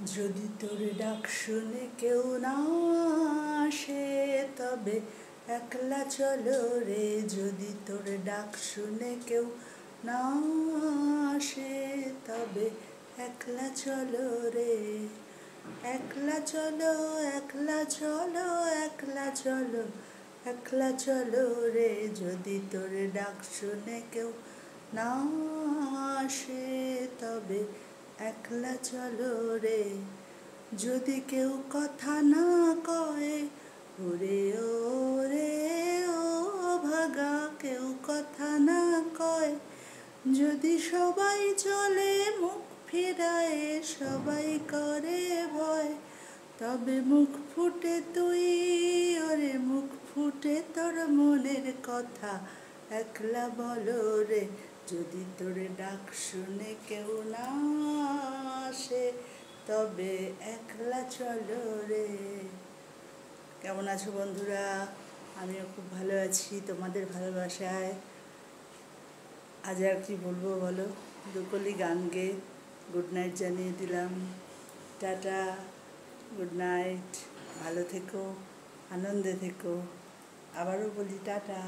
যদি তোর ডাক শুনে কেউ না আসে তবে একলা চলো রে। যদি তোর ডাক শুনে কেউ না আসে তবে একলা চলো রে। একলা চলো, একলা চলো, একলা চলো, একলা চলো রে। যদি তোর ডাক শুনে কেউ না আসে তবে একলা চলো রে। যদি কেউ কথা না কয় ওরে ওরে ও ভাগা, কেউ কথা না কয়, যদি সবাই চলে মুখ ফিরায়, সবাই করে ভয়, তবে মুখ ফুটে তুই ওরে, মুখ ফুটে তোর মনের কথা একলা বলো রে। যদি তোর ডাক শুনে কেউ না আসে তবে একলা চলো রে। কেমন আছো বন্ধুরা? আমিও খুব ভালো আছি তোমাদের ভালোবাসায়। আজ আর কি বলবো বলো, দুকলি গান গেয়ে গুড নাইট জানিয়ে দিলাম। টাটা, গুড নাইট, ভালো থেকো, আনন্দে থেকো। আবারও বলি টাটা।